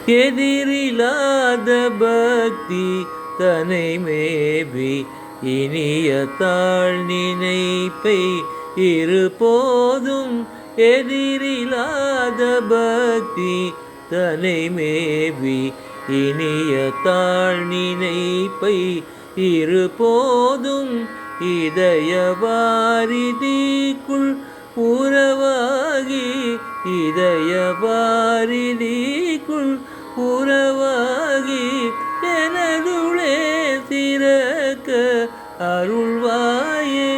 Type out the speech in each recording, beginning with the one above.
எதிரில்லாத பக்தி தனை மேவி இனிய தாழ் நினைப்பை இருபோதும் எதிரில்லாத பக்தி தனை மேவி இனிய தாழ் நினைப்பை இருபோதும் இதயவாரிதிக்குள் உறவாகி இதயவாரிதிக்குள் உறவாகி எனதுளே சிறக்க அருள்வாயே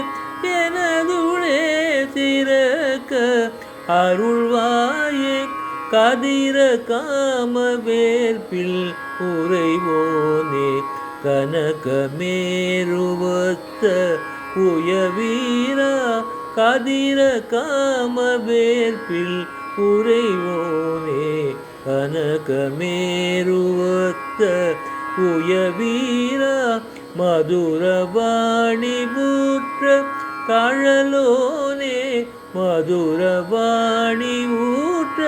எனதுளே சிறக்க அருள்வாயே கதிர காம வேர்பில் உறைவோனே கனகமேருவத்த உயவீரா கதிர காம வேர்பில் உறைவோனே கனகமேருவத்த உயவீரா மதுரவாணி ஊற்ற கழலோனே மதுரவாணி ஊற்ற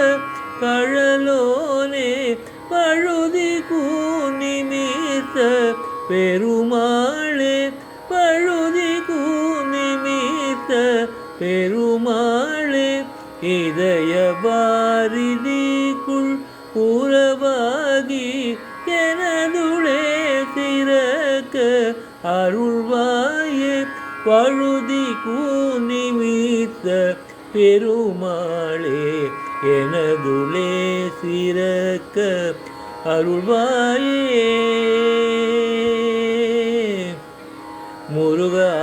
கழலோனே பழுதி கூனிமித்த பெருமாளே பழுதி கூனிமித்த பெருமாளே இதயவாரிதிக்குள் உறவாகி எனதுளே சிறக்க அருள்வாயே பழுதி கூனிமித்த பெருமாளே எனதுளே சிறக்க அருள்வாயே முருகா.